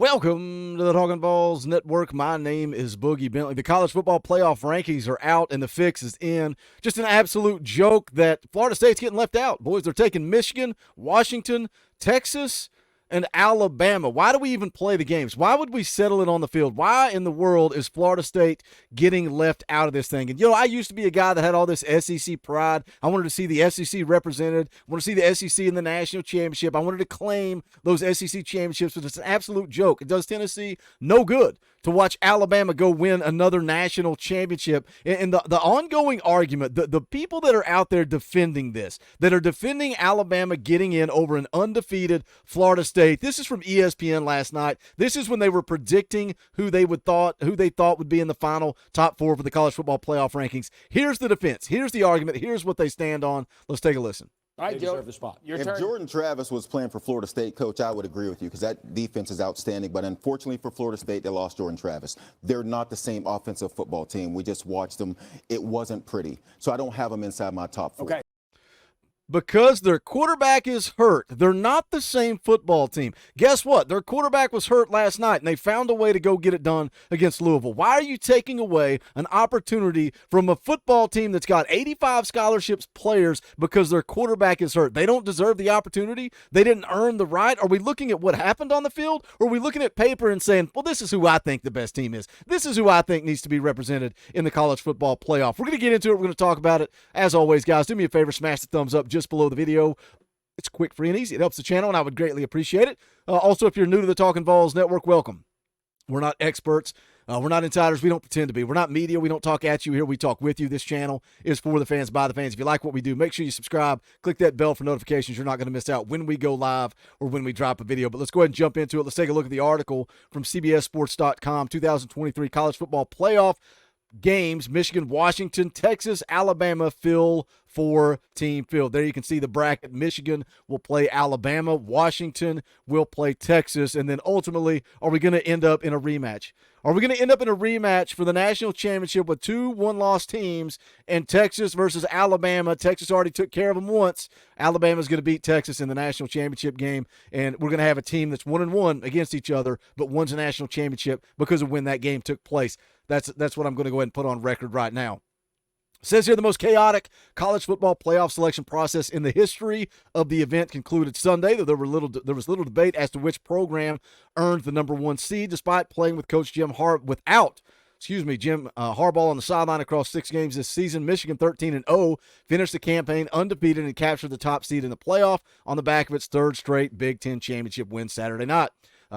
Welcome to the Talkin VAWLS Network. My name is Boogie Bentley. The college football playoff rankings are out and the fix is in. Just an absolute joke that Florida State's getting left out. Boys, they're taking Michigan, Washington, Texas, and Alabama. Why do we even play the games? Why would we settle it on the field? Why in the world is Florida State getting left out of this thing? And, I used to be a guy that had all this SEC pride. I wanted to see the SEC represented. I wanted to see the SEC in the national championship. I wanted to claim those SEC championships, but it's an absolute joke. It does Tennessee no good to watch Alabama go win another national championship. And the ongoing argument, the people that are out there defending this, that are defending Alabama getting in over an undefeated Florida State, this is from ESPN last night. This is when they were predicting who they thought would be in the final top four for the college football playoff rankings. Here's the defense. Here's the argument. Here's what they stand on. Let's take a listen. All right, Joe, the spot. Your if turn. Jordan Travis was playing for Florida State, Coach, I would agree with you because that defense is outstanding. But unfortunately for Florida State, they lost Jordan Travis. They're not the same offensive football team. We just watched them. It wasn't pretty. So I don't have them inside my top four. Okay. Because their quarterback is hurt. They're not the same football team. Guess what? Their quarterback was hurt last night, and they found a way to go get it done against Louisville. Why are you taking away an opportunity from a football team that's got 85 scholarships players because their quarterback is hurt? They don't deserve the opportunity? They didn't earn the right? Are we looking at what happened on the field? Or are we looking at paper and saying, well, this is who I think the best team is. This is who I think needs to be represented in the college football playoff. We're going to get into it. We're going to talk about it. As always, guys, do me a favor, smash the thumbs up just below the video. It's quick, free, and easy. It helps the channel, and I would greatly appreciate it. Also, if you're new to the Talkin VAWLS Network, welcome. We're not experts. We're not insiders. We don't pretend to be. We're not media. We don't talk at you here. We talk with you. This channel is for the fans, by the fans. If you like what we do, make sure you subscribe. Click that bell for notifications. You're not going to miss out when we go live or when we drop a video. But let's go ahead and jump into it. Let's take a look at the article from CBSSports.com, 2023 College Football Playoff games. Michigan, Washington, Texas, Alabama fill for team field. There you can see the bracket. Michigan will play Alabama. Washington will play Texas. And then ultimately, are we going to end up in a rematch? Are we going to end up in a rematch for the national championship with two one-loss teams and Texas versus Alabama? Texas already took care of them once. Alabama's going to beat Texas in the national championship game, and we're going to have a team that's 1-1 against each other, but one's a national championship because of when that game took place. That's what I'm going to go ahead and put on record right now. It says here the most chaotic college football playoff selection process in the history of the event concluded Sunday. There was little debate as to which program earned the number one seed, despite playing with Coach Jim Harbaugh on the sideline across 6 games this season. Michigan 13-0 finished the campaign undefeated and captured the top seed in the playoff on the back of its third straight Big Ten championship win Saturday night.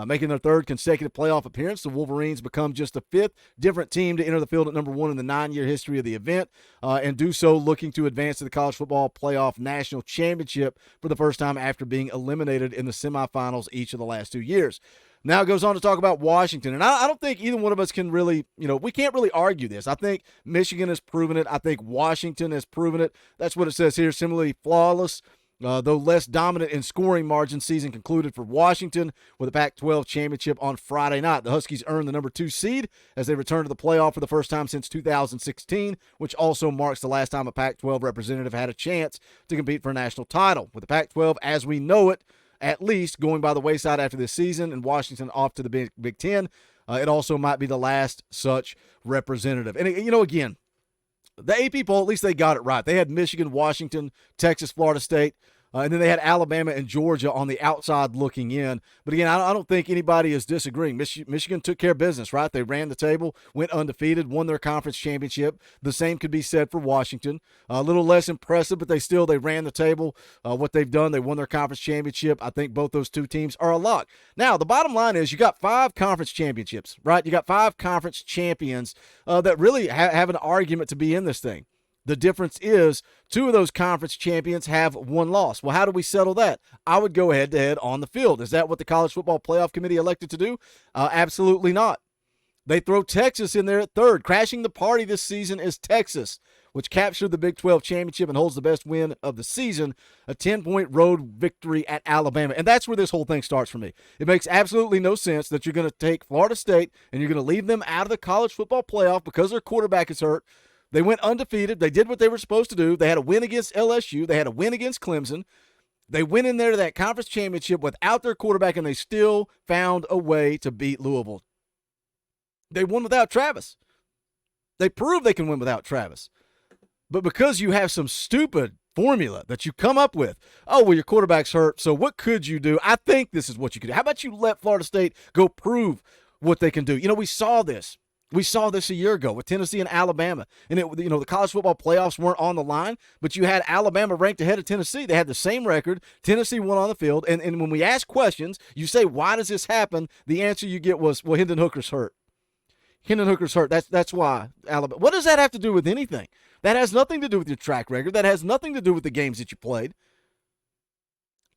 Making their third consecutive playoff appearance, the Wolverines become just the 5th different team to enter the field at number 1 in the 9-year history of the event, and do so looking to advance to the college football playoff national championship for the first time after being eliminated in the semifinals each of the last 2 years. Now it goes on to talk about Washington, and I don't think either one of us can really, we can't really argue this. I think Michigan has proven it. I think Washington has proven it. That's what it says here. Similarly flawless, though less dominant in scoring margin, season concluded for Washington with a Pac-12 championship on Friday night. The Huskies earned the number 2 seed as they return to the playoff for the first time since 2016, which also marks the last time a Pac-12 representative had a chance to compete for a national title. With the Pac-12 as we know it, at least, going by the wayside after this season and Washington off to the Big Ten, it also might be the last such representative. And, again, the AP poll, at least they got it right. They had Michigan, Washington, Texas, Florida State, and then they had Alabama and Georgia on the outside looking in. But again, I don't think anybody is disagreeing. Michigan took care of business, right? They ran the table, went undefeated, won their conference championship. The same could be said for Washington. A little less impressive, but they ran the table. What they've done, they won their conference championship. I think both those two teams are a lock. Now, the bottom line is you got 5 conference championships, right? You got 5 conference champions that really have an argument to be in this thing. The difference is 2 of those conference champions have 1 loss. Well, how do we settle that? I would go head-to-head on the field. Is that what the College Football Playoff Committee elected to do? Absolutely not. They throw Texas in there at 3rd. Crashing the party this season is Texas, which captured the Big 12 championship and holds the best win of the season, a 10-point road victory at Alabama. And that's where this whole thing starts for me. It makes absolutely no sense that you're going to take Florida State and you're going to leave them out of the college football playoff because their quarterback is hurt. They went undefeated. They did what they were supposed to do. They had a win against LSU. They had a win against Clemson. They went in there to that conference championship without their quarterback, and they still found a way to beat Louisville. They won without Travis. They proved they can win without Travis. But because you have some stupid formula that you come up with, oh, well, your quarterback's hurt, so what could you do? I think this is what you could do. How about you let Florida State go prove what they can do? You know, we saw this. We saw this a year ago with Tennessee and Alabama. And, the college football playoffs weren't on the line, but you had Alabama ranked ahead of Tennessee. They had the same record. Tennessee won on the field. And when we ask questions, you say, why does this happen? The answer you get was, well, Hendon Hooker's hurt. Hendon Hooker's hurt. That's why Alabama. What does that have to do with anything? That has nothing to do with your track record. That has nothing to do with the games that you played.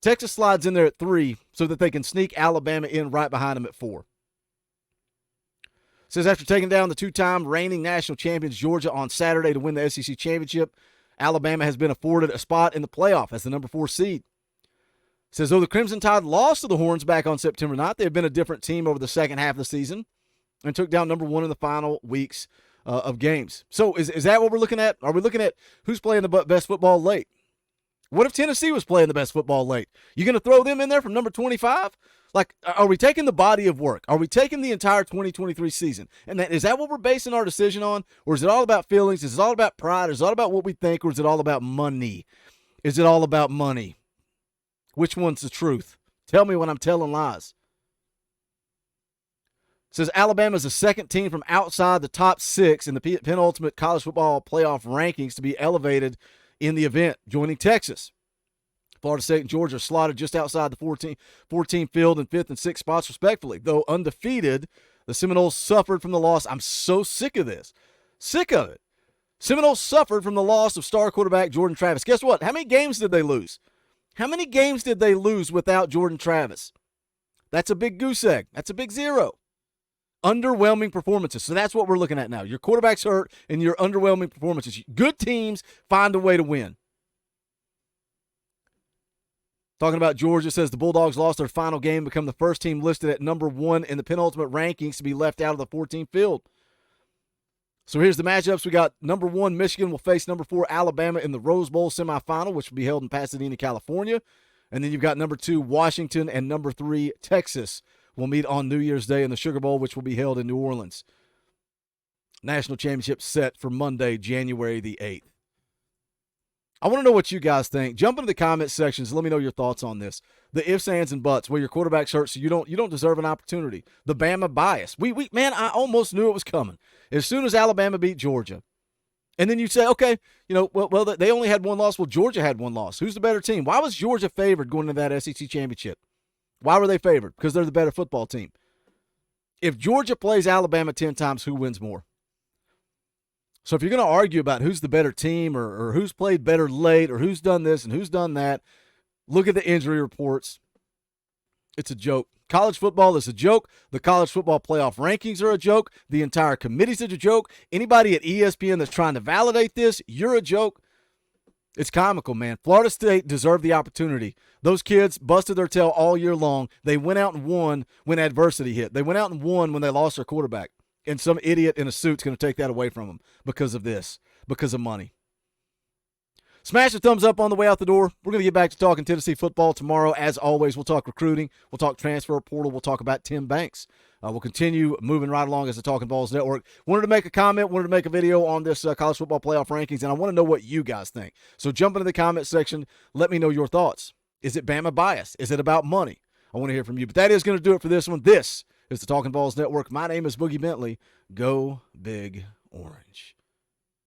Texas slides in there at 3 so that they can sneak Alabama in right behind them at 4. Says after taking down the 2-time reigning national champions Georgia on Saturday to win the SEC championship, Alabama has been afforded a spot in the playoff as the number 4 seed. Says though the Crimson Tide lost to the Horns back on September 9th, they have been a different team over the second half of the season and took down number 1 in the final weeks of games. So is that what we're looking at? Are we looking at who's playing the best football late? What if Tennessee was playing the best football late? You going to throw them in there from number 25? Like, are we taking the body of work? Are we taking the entire 2023 season? And is that what we're basing our decision on? Or is it all about feelings? Is it all about pride? Is it all about what we think? Or is it all about money? Is it all about money? Which one's the truth? Tell me when I'm telling lies. It says Alabama is the second team from outside the top 6 in the penultimate college football playoff rankings to be elevated in the event, joining Texas. Florida State and Georgia are slotted just outside the 14 field in 5th and 6th spots, respectively. Though undefeated, the Seminoles suffered from the loss. I'm so sick of this. Sick of it. Seminoles suffered from the loss of star quarterback Jordan Travis. Guess what? How many games did they lose? How many games did they lose without Jordan Travis? That's a big goose egg. That's a big 0. Underwhelming performances. So that's what we're looking at now. Your quarterback's hurt and your underwhelming performances. Good teams find a way to win. Talking about Georgia, says the Bulldogs lost their final game, become the first team listed at number 1 in the penultimate rankings to be left out of the 14th field. So here's the matchups. We got number 1, Michigan will face number 4, Alabama in the Rose Bowl semifinal, which will be held in Pasadena, California. And then you've got number 2, Washington, and number 3, Texas will meet on New Year's Day in the Sugar Bowl, which will be held in New Orleans. National championship set for Monday, January the 8th. I want to know what you guys think. Jump into the comment sections. Let me know your thoughts on this. The ifs, ands, and buts. Well, your quarterback's hurt, so you don't deserve an opportunity. The Bama bias. Man, I almost knew it was coming. As soon as Alabama beat Georgia. And then you say, okay, well, they only had 1 loss. Well, Georgia had 1 loss. Who's the better team? Why was Georgia favored going into that SEC championship? Why were they favored? Because they're the better football team. If Georgia plays Alabama 10 times, who wins more? So if you're going to argue about who's the better team or who's played better late or who's done this and who's done that, look at the injury reports. It's a joke. College football is a joke. The college football playoff rankings are a joke. The entire committee's a joke. Anybody at ESPN that's trying to validate this, you're a joke. It's comical, man. Florida State deserved the opportunity. Those kids busted their tail all year long. They went out and won when adversity hit. They went out and won when they lost their quarterback. And some idiot in a suit's going to take that away from them because of this, because of money. Smash the thumbs up on the way out the door. We're going to get back to talking Tennessee football tomorrow. As always, we'll talk recruiting. We'll talk transfer portal. We'll talk about Tim Banks. We'll continue moving right along as the Talkin VAWLS Network. Wanted to make a comment, wanted to make a video on this college football playoff rankings, and I want to know what you guys think. So jump into the comment section. Let me know your thoughts. Is it Bama bias? Is it about money? I want to hear from you. But that is going to do it for this one. This is the Talkin VAWLS Network. My name is Boogie Bentley. Go Big Orange.